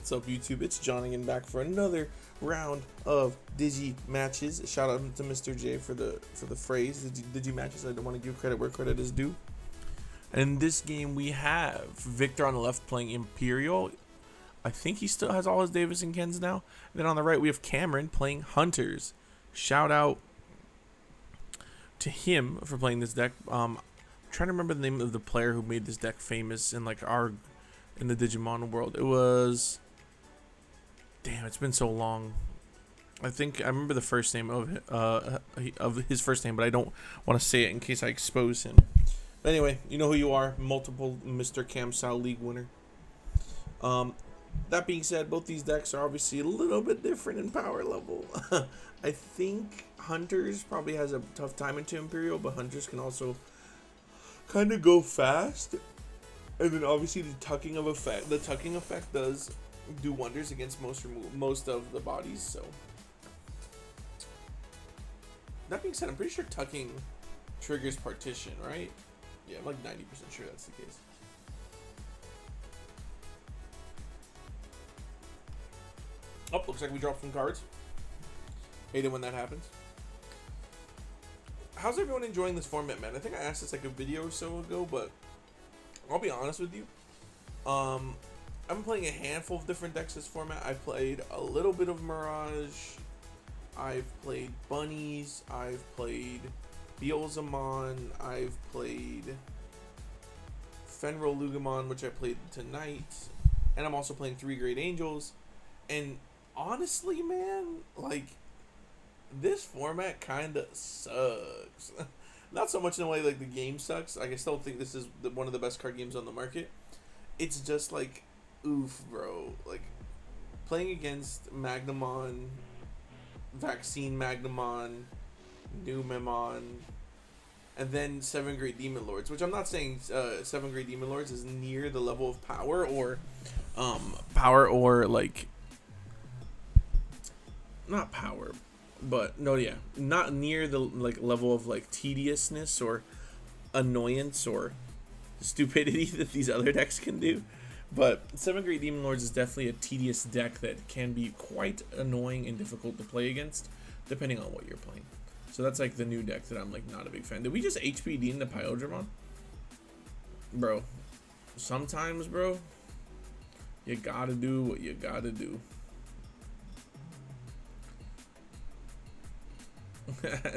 What's up, YouTube? It's John again, back for another round of Digi matches. Shout out to Mr. J for the phrase Digi matches. I don't want to give credit where credit is due. And in this game, we have Victor on the left playing Imperial. I think he still has all his Davis and Kens now. And then on the right, we have Cameron playing Hunters. Shout out to him for playing this deck. I'm trying to remember the name of the player who made this deck famous in like in the Digimon world. It was, damn, it's been so long. I think I remember the first name of his first name, but I don't want to say it in case I expose him. But anyway, you know who you are, multiple Mr. Cam Style League winner. That being said, both these decks are obviously a little bit different in power level. I think Hunters probably has a tough time into Imperial, but Hunters can also kind of go fast. And then obviously the tucking effect does do wonders against most of the bodies. So that being said, I'm pretty sure tucking triggers partition, right? Yeah, I'm like 90% sure that's the case. Oh, looks like we dropped some cards. Hate it when that happens. How's everyone enjoying this format, man? I think I asked this like a video or so ago, but I'll be honest with you. I'm playing a handful of different decks this format. I played a little bit of Mirage. I've played Bunnies. I've played Beelzemon. I've played Fenrir Lugamon, which I played tonight. And I'm also playing 3 Great Angels. And honestly, man, like, this format kind of sucks. Not so much in the way like the game sucks. Like, I still think this is one of the best card games on the market. It's just like, oof, bro. Like, playing against Magnamon, Vaccine Magnamon, New Memon, and then 7 Great Demon Lords. Which I'm not saying 7 Great Demon Lords is near the level of power or like, not power. But no, yeah, not near the like level of like tediousness or annoyance or stupidity that these other decks can do. But 7 Great Demon Lords is definitely a tedious deck that can be quite annoying and difficult to play against, depending on what you're playing. So that's like the new deck that I'm like not a big fan. Did we just HPD in the Imperialdramon? Bro, sometimes, bro, you gotta do what you gotta do.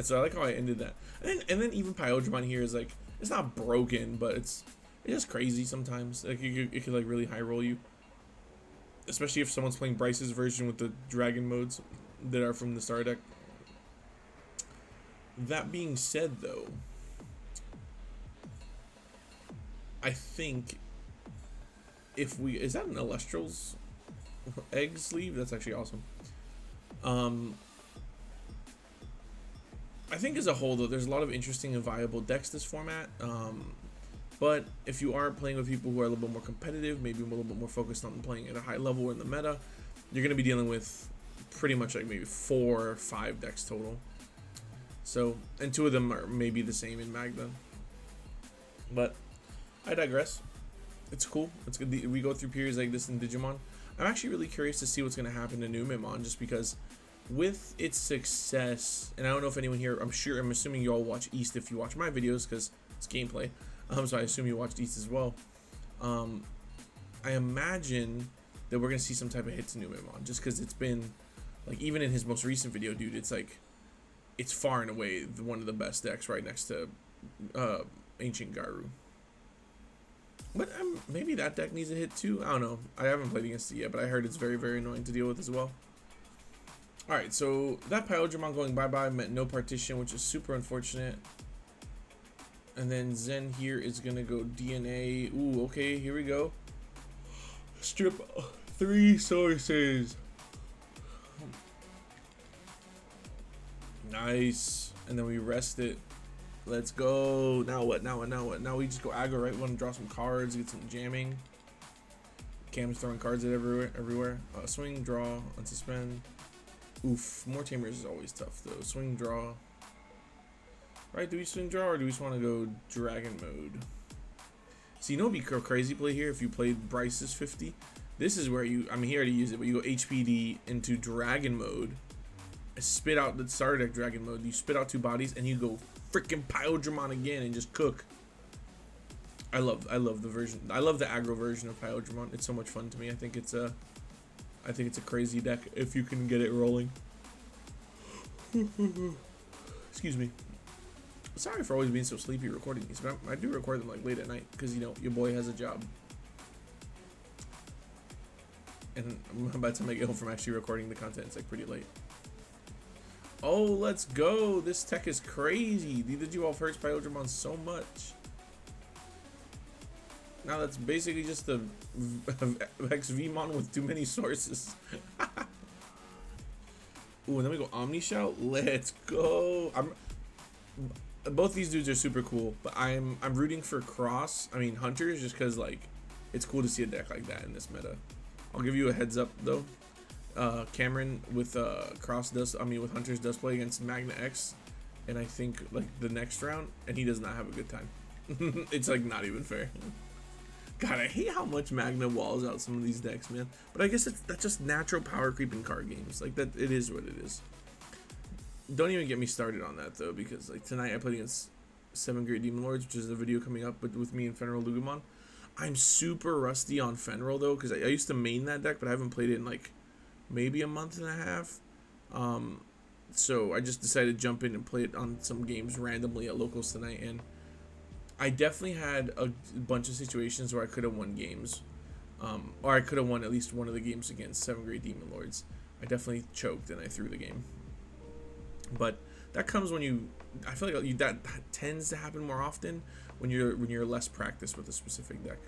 So I like how I ended that. And then even Imperialdramon here is like, it's not broken, but it's just crazy sometimes. Like it could like really high roll you, especially if someone's playing Bryce's version with the dragon modes that are from the star deck. That being said, though, I think is that an Illustral's egg sleeve? That's actually awesome. I think as a whole, though, there's a lot of interesting and viable decks this format. But if you are playing with people who are a little bit more competitive, maybe a little bit more focused on playing at a high level or in the meta, you're going to be dealing with pretty much like maybe 4 or 5 decks total. So, and 2 of them are maybe the same in Magna. But I digress. It's cool. It's good. We go through periods like this in Digimon. I'm actually really curious to see what's going to happen to New Memon, just because with its success, and I don't know if anyone here, I'm assuming you all watch East if you watch my videos, because it's gameplay, so I assume you watched East as well. I imagine that we're going to see some type of hit to New Memon, just because it's been, like, even in his most recent video, dude, it's like, it's far and away one of the best decks right next to Ancient Garu. But maybe that deck needs a hit too, I don't know. I haven't played against it yet, but I heard it's very, very annoying to deal with as well. Alright, so that Imperialdramon going bye-bye meant no partition, which is super unfortunate. And then Zen here is going to go DNA. Ooh, okay, here we go. Strip 3 sources. Nice. And then we rest it. Let's go. Now what? Now we just go aggro, right? We want to draw some cards, get some jamming. Cam's throwing cards at everywhere. Swing, draw, unsuspend. Oof, more Tamers is always tough though. Swing, draw. Right, do we swing, draw, or do we just want to go dragon mode? So you know, it'd be a crazy play here if you played Bryce's 50 This is where you, I mean, he already used it, but you go HPD into dragon mode, spit out the starter deck dragon mode, you spit out 2 bodies, and you go freaking Imperialdramon again and just cook. I love the version. I love the aggro version of Imperialdramon. It's so much fun to me. I think it's a crazy deck if you can get it rolling. Excuse me. Sorry for always being so sleepy recording these, but I do record them like late at night because, you know, your boy has a job. And by the time I get home from actually recording the content, it's like pretty late. Oh, let's go. This tech is crazy. The Digivolve hurts Imperialdramon so much. Now that's basically just the XVmon with too many sources. Ooh, and then we go Omni Shout. Let's go. Both these dudes are super cool, but I'm rooting for Hunters, just because like it's cool to see a deck like that in this meta. I'll give you a heads up though. Cameron with with Hunters does play against Magna X, and I think like the next round, and he does not have a good time. It's like not even fair. God, I hate how much Magna walls out some of these decks, man. But I guess that's just natural power creep in card games. Like that, it is what it is. Don't even get me started on that though, because like tonight I played against 7 Great Demon Lords, which is a video coming up with me and Infernal Ascension. I'm super rusty on Fenrir though, because I used to main that deck, but I haven't played it in like maybe a month and a half. So I just decided to jump in and play it on some games randomly at locals tonight, and I definitely had a bunch of situations where I could have won games, or I could have won at least one of the games against 7 Great Demon Lords. I definitely choked and I threw the game. But that comes when I feel like that tends to happen more often when you're less practiced with a specific deck.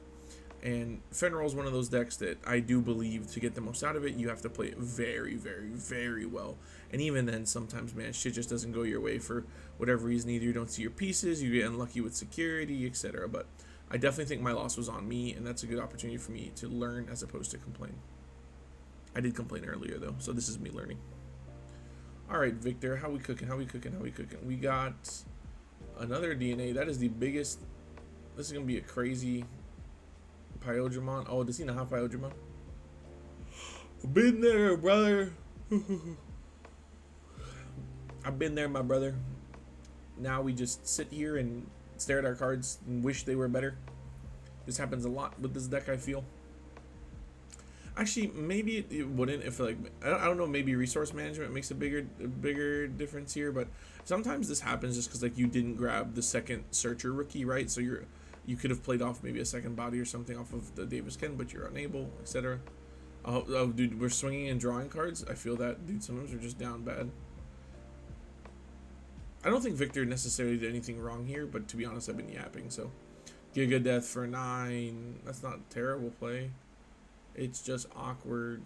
And Fenrir is one of those decks that I do believe to get the most out of it, you have to play it very, very, very well. And even then, sometimes, man, shit just doesn't go your way for whatever reason. Either you don't see your pieces, you get unlucky with security, etc. But I definitely think my loss was on me, and that's a good opportunity for me to learn as opposed to complain. I did complain earlier, though, so this is me learning. All right, Victor, how we cooking? We got another DNA. That is the biggest. This is going to be a crazy Imperialdramon. Oh, does he not have Imperialdramon? Been there, brother. I've been there, my brother. Now we just sit here and stare at our cards and wish they were better. This happens a lot with this deck, I feel. Actually, maybe it wouldn't if like I don't know. Maybe resource management makes a bigger difference here, but sometimes this happens just because like you didn't grab the second searcher rookie, right? So you could have played off maybe a second body or something off of the Davis Ken, but you're unable, etc. Oh, dude, we're swinging and drawing cards. I feel that, dude. Sometimes we're just down bad. I don't think Victor necessarily did anything wrong here, but to be honest, I've been yapping. So, Giga Death for 9. That's not a terrible play. It's just awkward.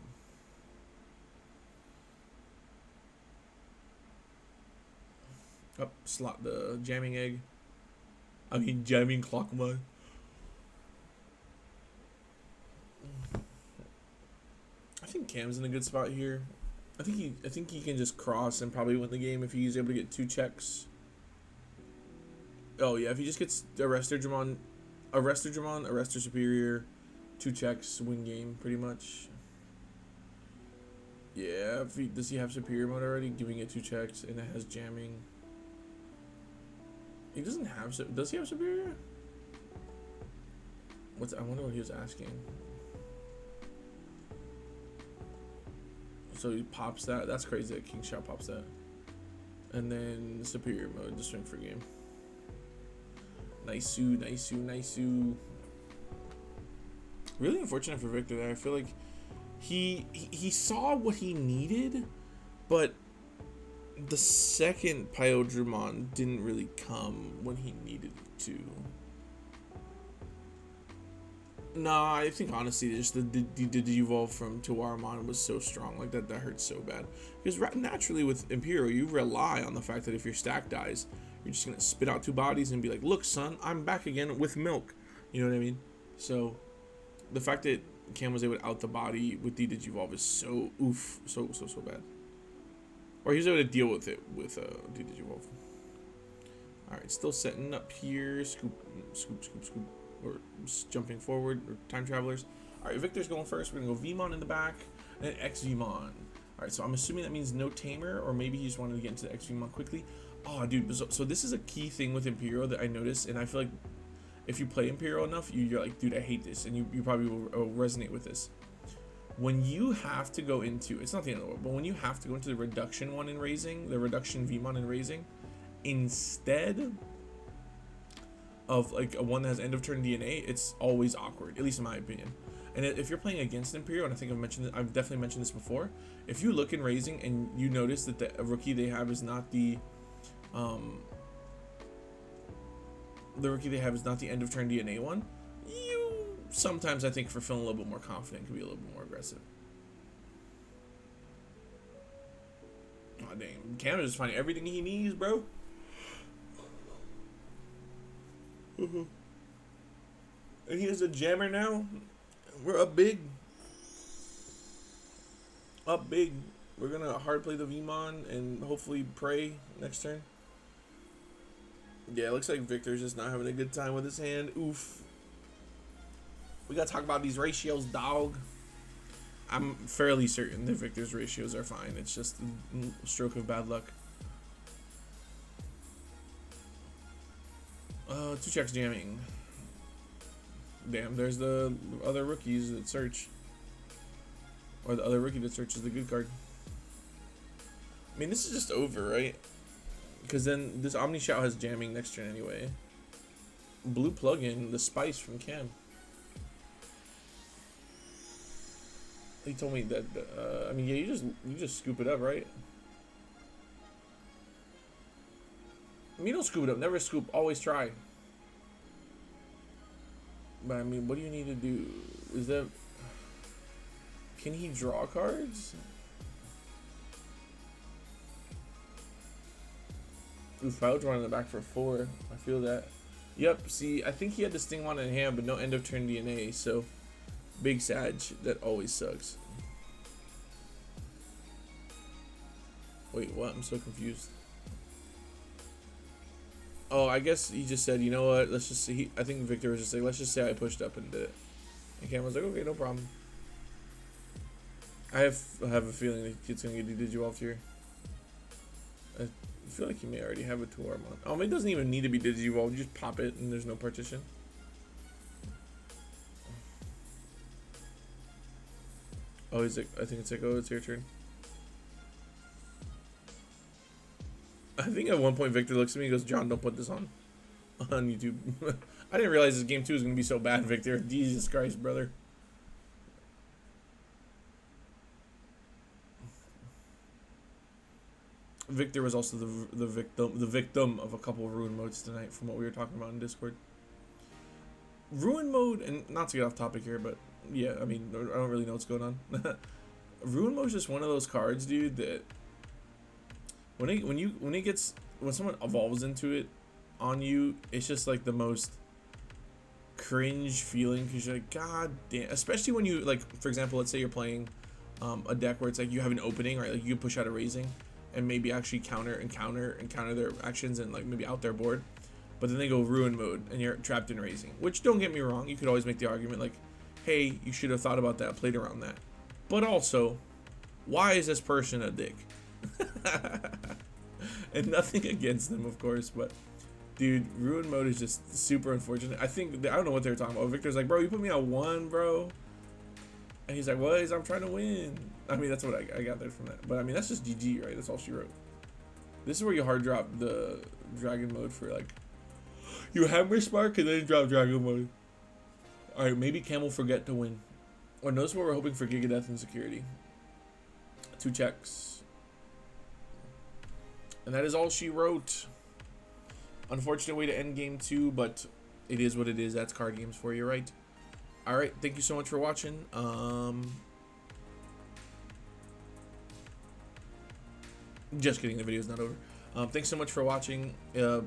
Up, slot the jamming egg. I mean, jamming clock mode. I think Cam's in a good spot here. I think he can just cross and probably win the game if he's able to get 2 checks. Oh yeah, if he just gets Arrestor Superior, 2 checks, win game pretty much. Yeah, does he have Superior mode already? Giving it 2 checks and it has jamming. He doesn't have. Does he have Superior? I wonder what he was asking. So he pops that. That's crazy that King Shot pops that. And then Superior mode, just swing for game. Nice. Really unfortunate for Victor there. I feel like he saw what he needed, but the second Imperialdramon didn't really come when he needed it to. Nah, I think honestly, just the Digivolve from Tawaramon was so strong, like that hurts so bad. Because naturally with Imperial, you rely on the fact that if your stack dies, you're just gonna spit out 2 bodies and be like, "Look, son, I'm back again with milk." You know what I mean? So the fact that Cam was able to out the body with the Digivolve is so so bad. Or he was able to deal with it with the Digivolve. All right, still setting up here. Scoop. Or jumping forward, or time travelers. All right, Victor's going first. We're gonna go Vmon in the back and then X Vmon. All right, so I'm assuming that means no Tamer, or maybe he just wanted to get into the X Vmon quickly. Oh, dude, so this is a key thing with Imperial that I noticed, and I feel like if you play Imperial enough, you're like, dude, I hate this, and you probably will resonate with this. When you have to go into, it's not the end of the world, but when you have to go into the reduction one in raising, the reduction Vmon in raising, instead of like a one that has end of turn DNA, it's always awkward, at least in my opinion. And if you're playing against Imperial, and I think I've definitely mentioned this before, if you look in raising and you notice that the rookie they have is not the end of turn DNA one, you sometimes, I think, for feeling a little bit more confident, can be a little bit more aggressive. Oh dang, Cam is just finding everything he needs, bro. And he is a jammer now. We're up big. Up big. We're gonna hard play the Vmon and hopefully pray next turn. Yeah, it looks like Victor's just not having a good time with his hand. Oof. We gotta talk about these ratios, dog. I'm fairly certain that Victor's ratios are fine. It's just a stroke of bad luck. 2 checks jamming. Damn, there's the other rookies that search. Or the other rookie that searches the good card. I mean, this is just over, right? Because then this Omni Shout has jamming next turn anyway. Blue plugin, the spice from Cam. He told me that. I mean, yeah, you just scoop it up, right? I mean, you don't scoop it up. Never scoop. Always try. But I mean, what do you need to do? Is that? Can he draw cards? Oof, I would run in the back for 4. I feel that. Yep, see, I think he had the Stingmon in hand, but no end of turn DNA, so big Sag. That always sucks. Wait, what? I'm so confused. Oh, I guess he just said, you know what, let's just see. I think Victor was just like, let's just say I pushed up and did it. And Cam was like, okay, no problem. I have a feeling the kid's gonna get Digivolved here. I feel like he may already have a Tuarmon. Oh, it doesn't even need to be Digivolved. You just pop it and there's no partition. Oh, he's like, I think it's like, oh, it's your turn. I think at one point Victor looks at me and goes, John, don't put this on YouTube. I didn't realize this game 2 was going to be so bad, Victor. Jesus Christ, brother. Victor was also the victim of a couple of ruin modes tonight, from what we were talking about in Discord. Ruin mode, and not to get off topic here, but yeah, I mean, I don't really know what's going on. Ruin mode is just one of those cards, dude, that when someone evolves into it on you, it's just like the most cringe feeling, because you're like, god damn. Especially when you, like, for example, let's say you're playing a deck where it's like you have an opening, right? Like you can push out a raising and maybe actually counter their actions and like maybe out their board, but then they go ruin mode and you're trapped in raising. Which, don't get me wrong, you could always make the argument like, hey, you should have thought about that, played around that. But also, why is this person a dick? And nothing against them, of course, but dude, ruin mode is just super unfortunate. I don't know what they were talking about. Victor's like, bro, you put me on 1, bro. And he's like, what? I'm trying to win. I mean, that's what I gathered from that. But I mean, that's just GG, right? That's all she wrote. This is where you hard drop the dragon mode for like, you hammer spark and then drop dragon mode. Alright, maybe Cam will forget to win. Or notice what we're hoping for Giga Death and Security. 2 checks. And that is all she wrote. Unfortunate way to end game 2, but it is what it is. That's card games for you, right? Alright, thank you so much for watching. Just kidding, the video's not over. Thanks so much for watching.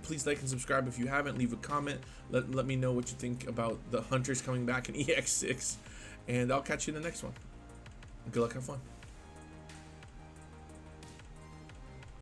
Please like and subscribe if you haven't. Leave a comment. Let me know what you think about the Hunters coming back in EX6. And I'll catch you in the next one. Good luck, have fun.